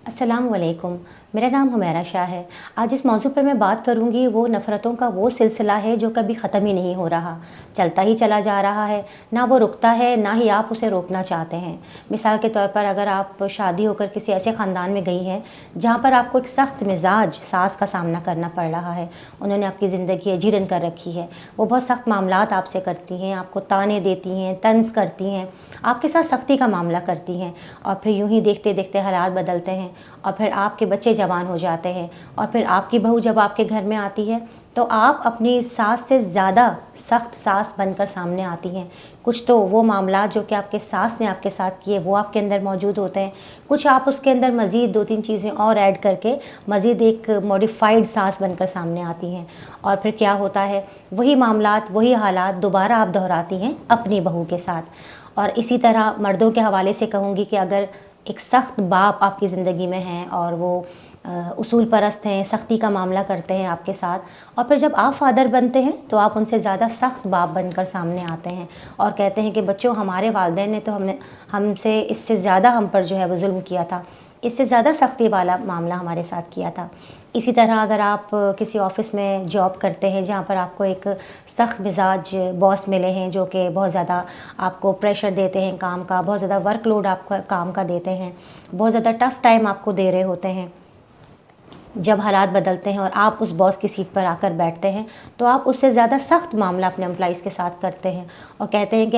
अस्सलाम वालेकुम। मेरा नाम हुमैरा शाह है। आज जिस मौजू पर मैं बात करूँगी वो नफ़रतों का वो सिलसिला है जो कभी ख़त्म ही नहीं हो रहा, चलता ही चला जा रहा है, ना वो रुकता है, ना ही आप उसे रोकना चाहते हैं। मिसाल के तौर पर अगर आप शादी होकर किसी ऐसे ख़ानदान में गई हैं, जहाँ पर आपको एक सख्त मिज़ाज सास का सामना करना पड़ रहा है, उन्होंने आपकी ज़िंदगी अजीरन कर रखी है, वो बहुत सख्त मामलात आपसे करती हैं, आपको ताने देती हैं, तंज़ करती हैं, आपके साथ सख्ती का मामला करती हैं और फिर यूँ ही देखते-देखते हालात बदलते हैं और फिर आपके बच्चे जवान हो जाते हैं और फिर आपकी बहू जब आपके घर में आती है तो आप अपनी सास से ज़्यादा सख्त सास बनकर सामने आती हैं। कुछ तो वो मामला जो कि आपके सास ने आपके साथ किए वो आपके अंदर मौजूद होते हैं, कुछ आप उसके अंदर मज़ीद 2-3 चीज़ें और ऐड करके मज़ीद एक मॉडिफाइड सास बनकर सामने आती हैं और फिर क्या होता है, वही मामलात वही हालात दोबारा आप दोहराती हैं अपनी बहू के साथ। और इसी तरह मर्दों के हवाले से कहूँगी कि अगर एक सख्त बाप आपकी ज़िंदगी में हैं और वो उसूल परस्त हैं, सख्ती का मामला करते हैं आपके साथ और फिर जब आप फ़ादर बनते हैं तो आप उनसे ज़्यादा सख्त बाप बनकर सामने आते हैं और कहते हैं कि बच्चों हमारे वालिदैन ने तो हमसे इससे ज़्यादा हम पर जो है वो जुल्म किया था, इससे ज़्यादा सख्ती वाला मामला हमारे साथ किया था। इसी तरह अगर आप किसी ऑफ़िस में जॉब करते हैं जहाँ पर आपको एक सख्त मिजाज बॉस मिले हैं जो कि बहुत ज़्यादा आपको प्रेशर देते हैं काम का, बहुत ज़्यादा वर्कलोड आपका काम का देते हैं, बहुत ज़्यादा टफ़ टाइम आपको दे रहे होते हैं, जब हालात बदलते हैं और आप उस बॉस की सीट पर आकर बैठते हैं तो आप उससे ज़्यादा सख्त मामला अपने एम्प्लॉइज़ के साथ करते हैं और कहते हैं कि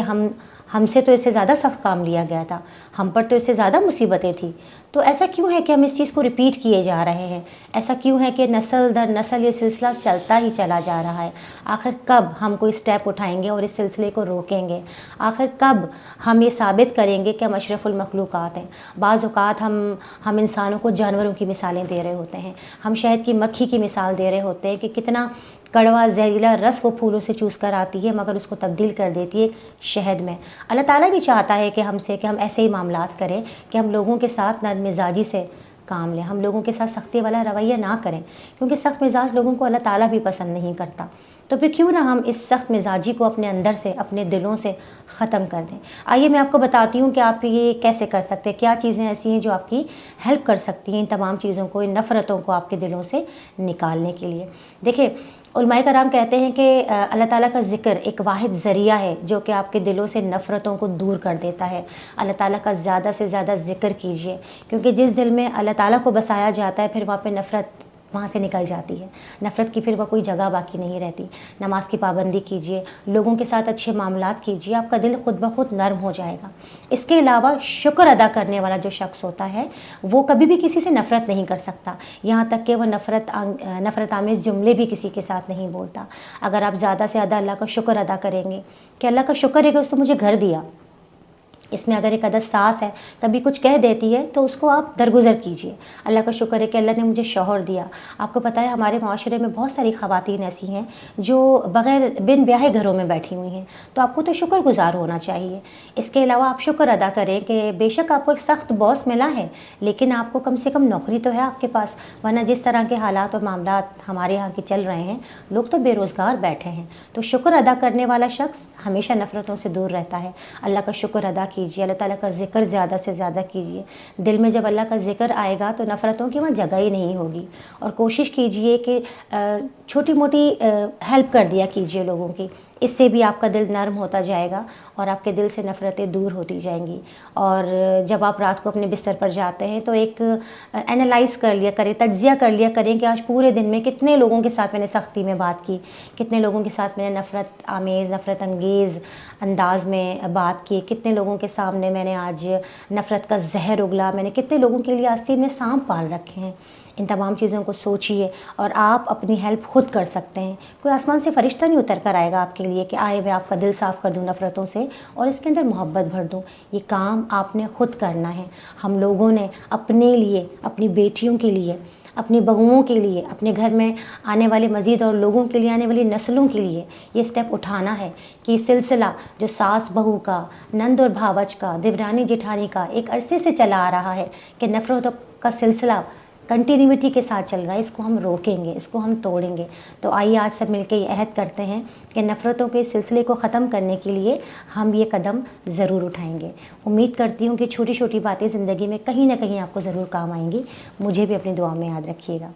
हमसे तो इससे ज़्यादा सख्त काम लिया गया था, हम पर तो इससे ज़्यादा मुसीबतें थी। तो ऐसा क्यों है कि हम इस चीज़ को रिपीट किए जा रहे हैं? ऐसा क्यों है कि नस्ल दर नस्ल ये सिलसिला चलता ही चला जा रहा है? आखिर कब हम कोई स्टेप उठाएंगे और इस सिलसिले को रोकेंगे? आखिर कब हम ये साबित करेंगे कि हम अशरफुल मखलूक़ात हैं? बाज़ औक़ात हम इंसानों को जानवरों की मिसालें दे रहे होते हैं, हम शहद की मक्खी की मिसाल दे रहे होते हैं कि कितना कड़वा जहरीला रस वो फूलों से चूस कर आती है मगर उसको तब्दील कर देती है शहद में। अल्लाह ताला भी चाहता है कि हमसे कि हम ऐसे ही मामलात करें कि हम लोगों के साथ नर्म मिजाजी से काम लें, हम लोगों के साथ सख्ती वाला रवैया ना करें क्योंकि सख्त मिजाज लोगों को अल्लाह ताला भी पसंद नहीं करता। तो फिर क्यों ना हम इस सख्त मिजाजी को अपने अंदर से अपने दिलों से ख़त्म कर दें। आइए मैं आपको बताती हूँ कि आप ये कैसे कर सकते हैं, क्या चीज़ें ऐसी हैं जो आपकी हेल्प कर सकती हैं इन तमाम चीज़ों को, इन नफ़रतों को आपके दिलों से निकालने के लिए। देखिए उलमाए कराम कहते हैं कि अल्लाह ताला का ज़िक्र एक वाहिद ज़रिया है जो कि आपके दिलों से नफ़रतों को दूर कर देता है। अल्लाह ताला का ज़्यादा से ज़्यादा ज़िक्र कीजिए क्योंकि जिस दिल में अल्लाह ताला को बसाया जाता है फिर वहाँ पे नफ़रत वहाँ से निकल जाती है, नफ़रत की फिर वह कोई जगह बाकी नहीं रहती। नमाज की पाबंदी कीजिए, लोगों के साथ अच्छे मामलात कीजिए, आपका दिल खुद ब खुद नरम हो जाएगा। इसके अलावा शुक्र अदा करने वाला जो शख्स होता है वो कभी भी किसी से नफ़रत नहीं कर सकता, यहाँ तक कि वह नफ़रत आमेज़ जुमले भी किसी के साथ नहीं बोलता। अगर आप ज़्यादा से ज़्यादा अल्लाह का शुक्र अदा करेंगे कि अल्लाह का शुक्र है कि उसने मुझे घर दिया, इसमें अगर एक अदद सास है कभी कुछ कह देती है तो उसको आप दरगुज़र कीजिए। अल्लाह का शुक्र है कि अल्लाह ने मुझे शौहर दिया। आपको पता है हमारे माशरे में बहुत सारी ख़वातीन ऐसी हैं जो बग़ैर बिन ब्याहे घरों में बैठी हुई हैं, तो आपको तो शुक्रगुज़ार होना चाहिए। इसके अलावा आप शुक्र अदा करें कि बेशक आपको एक सख्त बॉस मिला है लेकिन आपको कम से कम नौकरी तो है आपके पास, वरना जिस तरह के हालात और मामलात हमारे यहाँ के चल रहे हैं लोग तो बेरोज़गार बैठे हैं। तो शुक्र अदा करने वाला शख्स हमेशा नफ़रतों से दूर रहता है। अल्लाह का शुक्र अदा कीजिए, अल्लाह ताला का ज़िक्र ज़्यादा से ज़्यादा कीजिए। दिल में जब अल्लाह का ज़िक्र आएगा तो नफ़रतों की वहाँ जगह ही नहीं होगी। और कोशिश कीजिए कि छोटी मोटी हेल्प कर दिया कीजिए लोगों की, इससे भी आपका दिल नरम होता जाएगा और आपके दिल से नफ़रतें दूर होती जाएंगी। और जब आप रात को अपने बिस्तर पर जाते हैं तो एक एनालाइज़ कर लिया करें, तज्ज़िया कर लिया करें कि आज पूरे दिन में कितने लोगों के साथ मैंने सख्ती में बात की, कितने लोगों के साथ मैंने नफ़रत अंगेज़ अंदाज में बात की, कितने लोगों के सामने मैंने आज नफ़रत का जहर उगला, मैंने कितने लोगों के लिए आस्तीन में सांप पाल रखे हैं। इन तमाम चीज़ों को सोचिए और आप अपनी हेल्प खुद कर सकते हैं। कोई आसमान से फ़रिश्ता नहीं उतर कर आएगा आपके लिए कि आए मैं आपका दिल साफ़ कर दूँ नफ़रतों से और इसके अंदर मोहब्बत भर दूँ। ये काम आपने खुद करना है। हम लोगों ने अपने लिए, अपनी बेटियों के लिए, अपनी बहुओं के लिए, अपने घर में आने वाले मज़ीद और लोगों के लिए, आने वाली नस्लों के लिए ये स्टेप उठाना है कि सिलसिला जो सास बहू का, नंद और भावच का, देवरानी जेठानी का एक अरसे से चला आ रहा है कि नफ़रतों का सिलसिला کنٹینیوٹی کے ساتھ چل رہا ہے، اس کو ہم روکیں گے، اس کو ہم توڑیں گے۔ تو آئیے آج سب مل کے یہ عہد کرتے ہیں کہ نفرتوں کے سلسلے کو ختم کرنے کے لیے ہم یہ قدم ضرور اٹھائیں گے۔ امید کرتی ہوں کہ چھوٹی چھوٹی باتیں زندگی میں کہیں نہ کہیں آپ کو ضرور کام آئیں گی۔ مجھے بھی اپنی دعاؤں میں یاد رکھیے گا۔